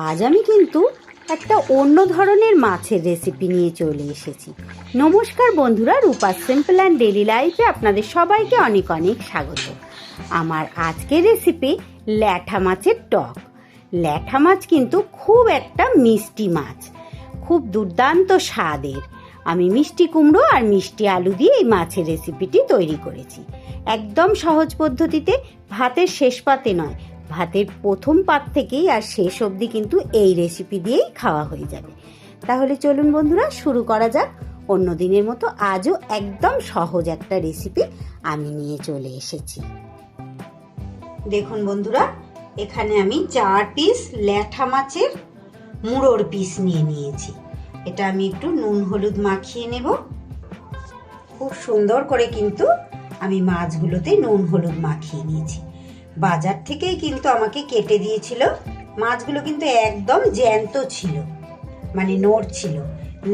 আজ আমি কিন্তু একটা অন্য ধরনের মাছের রেসিপি নিয়ে চলে এসেছি। নমস্কার বন্ধুরা, রূপার সিম্পল অ্যান্ড ডেলি লাইফে আপনাদের সবাইকে অনেক অনেক স্বাগত। আমার আজকের রেসিপি ল্যাঠা মাছের টক। ল্যাঠা মাছ কিন্তু খুব একটা মিষ্টি মাছ, খুব দুর্দান্ত স্বাদের। আমি মিষ্টি কুমড়ো আর মিষ্টি আলু দিয়ে এই মাছের রেসিপিটি তৈরি করেছি। একদম সহজ পদ্ধতিতে, ভাতের শেষ পাতে নয়, ভাতের প্রথম পাত থেকেই আর শেষ অবধি কিন্তু এই রেসিপি দিয়েই খাওয়া হয়ে যাবে। তাহলে চলুন বন্ধুরা, শুরু করা যাক। অন্য দিনের মতো আজও একদম সহজ একটা রেসিপি আমি নিয়ে চলে এসেছি। দেখুন বন্ধুরা, এখানে আমি 4 পিস ল্যাঠা মাছের মুড়োর পিস নিয়েছি। এটা আমি একটু নুন হলুদ মাখিয়ে নেব। খুব সুন্দর করে কিন্তু আমি মাছগুলোতে নুন হলুদ মাখিয়ে নিয়েছি। বাজার থেকেই কিন্তু আমাকে কেটে দিয়েছিল। মাছগুলো কিন্তু একদম জ্যান্ত ছিল, মানে নড়ছিল।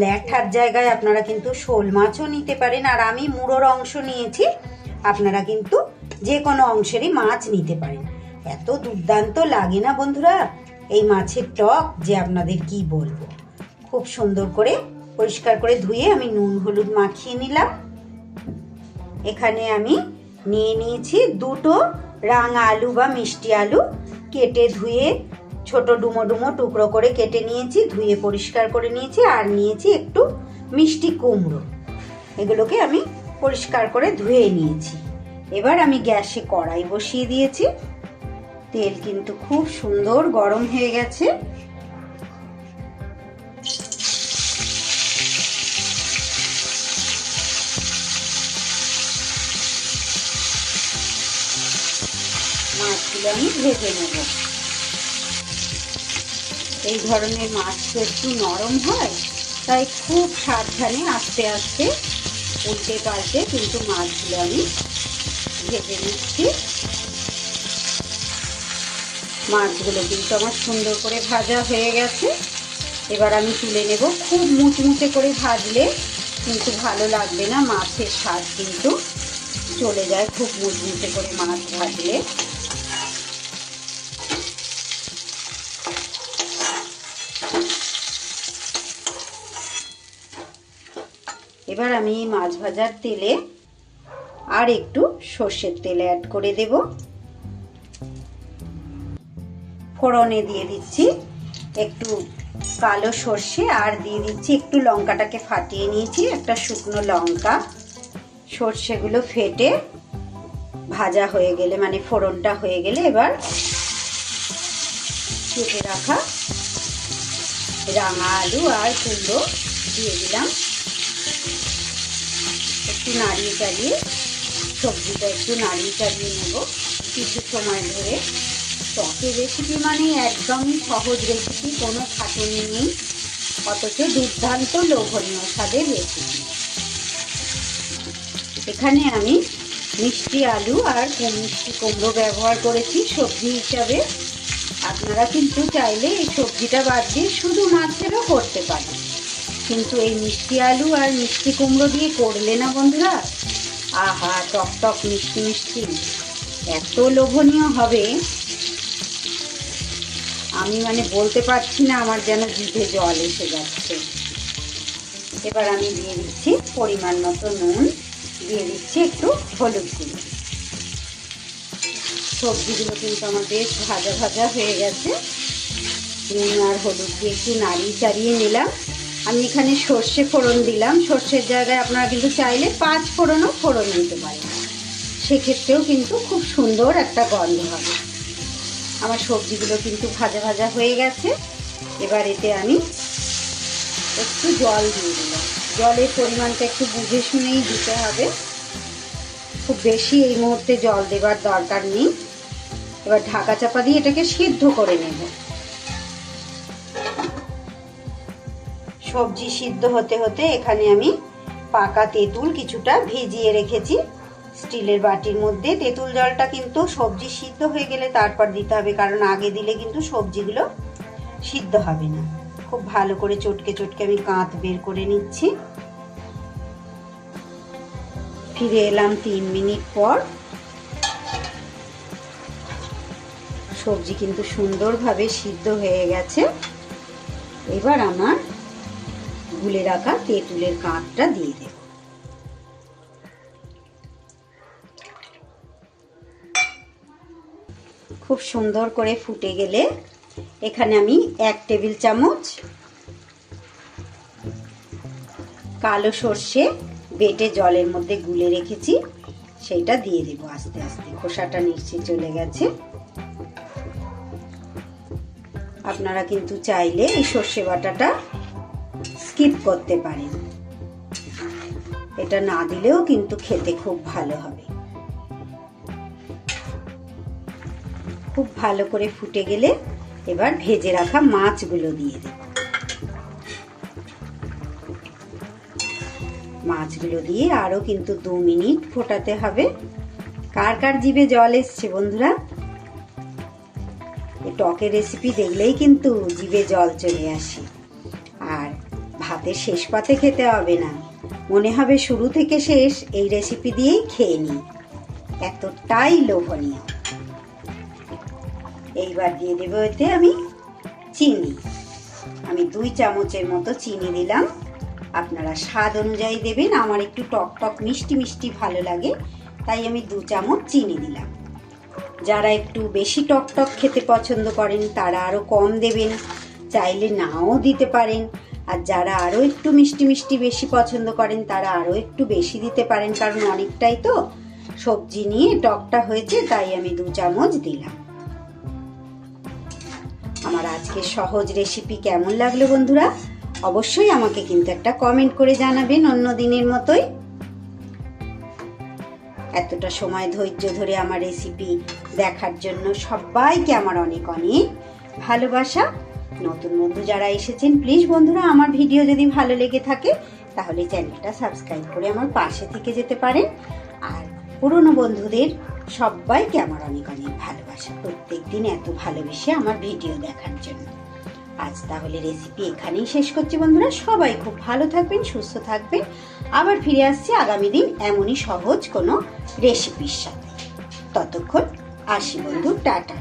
ল্যাঠার জায়গায় আপনারা কিন্তু শোল মাছও নিতে পারেন, আর আমি মুড়োর অংশ নিয়েছি। আপনারা কিন্তু যে কোনো অংশেরই মাছ নিতে পারেন। এত দুর্দান্ত লাগে না বন্ধুরা এই মাছের টক, যে আপনাদের কি বলবো। খুব সুন্দর করে পরিষ্কার করে ধুয়ে আমি নুন হলুদ মাখিয়ে নিলাম। এখানে আমি নিয়েছি 2টো রাঙা আলু বা মিষ্টি আলু, কেটে ধুয়ে ছোট ডুমো ডুমো টুকরো করে কেটে নিয়েছি, ধুয়ে পরিষ্কার করে নিয়েছি। আর নিয়েছি একটু মিষ্টি কুমড়ো, এগুলোকে আমি পরিষ্কার করে ধুয়ে নিয়েছি। এবার আমি গ্যাসে কড়াই বসিয়ে দিয়েছি। তেল কিন্তু খুব সুন্দর গরম হয়ে গেছে। মাছগুলো আমি ভেজে নেব। এই ধরনের মাছ তো একটু নরম হয়, তাই খুব সাবধানে আস্তে আস্তে উল্টে পাল্টে কিন্তু মাছগুলো আমি ভেজে নিচ্ছি। মাছগুলো কিন্তু আমার সুন্দর করে ভাজা হয়ে গেছে। এবার আমি তুলে নেব। খুব মুচমুচে করে ভাজলে কিন্তু ভালো লাগবে না, মাছের স্বাদ কিন্তু চলে যায় খুব মুচমুচে করে মাছ ভাজলে। এবার আমি মাছ ভাজার তেলে আর একটু সর্ষের তেল অ্যাড করে দেব। ফোড়নে দিয়ে দিচ্ছি একটু কালো সর্ষে, আর দিয়ে দিচ্ছি একটু লঙ্কাটাকে ফাটিয়ে নিয়েছি, একটা শুকনো লঙ্কা। সর্ষেগুলো ফেটে ভাজা হয়ে গেলে, মানে ফোড়নটা হয়ে গেলে, এবার কেটে রাখা রাঙা আলু আর কুমড়ো দিয়ে দিলাম। একটু নাড়িয়ে চাড়িয়ে সবজিটা একটু নাড়িয়ে চাড়িয়ে নেব কিছু সময় ধরে। টকের রেসিপি মানে একদমই সহজ রেসিপি, কোনো খাটুনি নেই, অথচ দুর্দান্ত লোভনীয় স্বাদের রেসিপি। এখানে আমি মিষ্টি আলু আর মিষ্টি কুমড়ো ব্যবহার করেছি সবজি হিসাবে। আপনারা কিন্তু চাইলে এই সবজিটা বাদ দিয়ে শুধু মাছেরও করতে পারেন, কিন্তু এই মিষ্টি আলু আর মিষ্টি কুমড়ো দিয়ে করলে না বন্ধুরা, আহা, টক টক মিষ্টি মিষ্টি এত লোভনীয় হবে, আমি মানে বলতে পারছি না, আমার যেন জিভে জল এসে যাচ্ছে। এবার আমি দিয়ে দিচ্ছি পরিমাণ মতো নুন, দিয়ে দিচ্ছি একটু হলুদ গুঁড়ো। সবজিগুলো কিন্তু আমার বেশ ভাজা ভাজা হয়ে গেছে। নুন আর হলুদ দিয়ে একটু নাড়িয়ে চাড়িয়ে নিলাম। আমি এখানে সর্ষে ফোড়ন দিলাম। সর্ষের জায়গায় আপনারা কিন্তু চাইলে 5 ফোড়নও ফোড়ন দিতে পারেন, সেক্ষেত্রেও কিন্তু খুব সুন্দর একটা গন্ধ হবে। আমার সবজিগুলো কিন্তু ভাজা ভাজা হয়ে গেছে। এবার এতে আমি একটু জল দিয়ে দিলাম। জলের পরিমাণটা একটু বুঝে শুনেই দিতে হবে, খুব বেশি এই মুহূর্তে জল দেবার দরকার নেই। এবার ঢাকা চাপা দিয়ে এটাকে সিদ্ধ করে নেব। সবজি সিদ্ধ হতে হতে এখানে আমি পাকা তেঁতুল কিছুটা ভিজিয়ে রেখেছি স্টিলের বাটির মধ্যে। তেঁতুল জলটা কিন্তু সবজি সিদ্ধ হয়ে গেলে তারপর দিতে হবে, কারণ আগে দিলে কিন্তু সবজিগুলো সিদ্ধ হবে না। খুব ভালো করে চটকে চটকে আমি কাঁচ বের করে নিচ্ছি। ফিরে এলাম 3 মিনিট পর। সবজি কিন্তু সুন্দরভাবে সিদ্ধ হয়ে গেছে। এবার আমার গুলে রাখা তেঁতুলের কাঁধটা দিয়ে দেব। খুব সুন্দর করে ফুটে গেলে এখানে আমি 1 টেবিল চামচ কালো সর্ষে বেটে জলের মধ্যে গুলে রেখেছি, সেইটা দিয়ে দেব আস্তে আস্তে। খোসাটা নিচে চলে গেছে। আপনারা কিন্তু চাইলে এই সর্ষে বাটাটা স্কিপ করতে পারেন, এটা না দিলেও কিন্তু খেতে খুব ভালো হবে। খুব ভালো করে ফুটে গেলে এবার ভেজে রাখা মাছগুলো দিয়ে দেব। মাছগুলো দিয়ে আরো কিন্তু 2 মিনিট ফোটাতে হবে। কার কার জিভে জল এসছে বন্ধুরা? এই টকের রেসিপি দেখলেই কিন্তু জিভে জল চলে আসে। আর ভাতের শেষ পাতে খেতে হবে না, মনে হবে শুরু থেকে শেষ এই রেসিপি দিয়েই খেয়ে নিই, এতটাই লোভনীয়। এইবার দিয়ে দেবো এতে আমি চিনি। আমি 2 চামচের মতো চিনি দিলাম। আপনারা স্বাদ অনুযায়ী দেবেন। আমার একটু টক টক মিষ্টি মিষ্টি ভালো লাগে, তাই আমি 2 চামচ চিনি দিলাম। যারা একটু বেশি টক টক খেতে পছন্দ করেন তারা আরো কম দেবেন, চাইলে নাও দিতে পারেন। আর যারা আরো একটু মিষ্টি মিষ্টি বেশি পছন্দ করেন তারা আরো একটু বেশি দিতে পারেন, কারণ অনেকটাই তো সবজি নিয়ে টকটা হয়েছে, তাই আমি 2 চামচ দিলাম। আমার আজকের সহজ রেসিপি কেমন লাগলো বন্ধুরা? অবশ্যই আমাকে কিন্তু একটা কমেন্ট করে জানাবেন অন্য দিনের মতোই। এতটা সময় ধৈর্য ধরে আমার রেসিপি দেখার জন্য সবাইকে আমার অনেক অনেক ভালোবাসা। নতুন বন্ধু যারা এসেছেন প্লিজ বন্ধুরা, আমার ভিডিও যদি ভালো লেগে থাকে তাহলে চ্যানেলটা সাবস্ক্রাইব করে আমার পাশে থেকে যেতে পারেন। আর পুরনো বন্ধুদের সবাইকে আমার অনেক অনেক ভালোবাসা, প্রত্যেকদিন এত ভালোবেসে আমার ভিডিও দেখার জন্য। আজ তাহলে রেসিপি এখানেই শেষ করছি বন্ধুরা। সবাই খুব ভালো থাকবেন, সুস্থ থাকবেন। আবার ফিরে আসছি আগামী দিন এমনই সহজ কোনো রেসিপির সাথে। ততক্ষণ আসি বন্ধু, টাটা।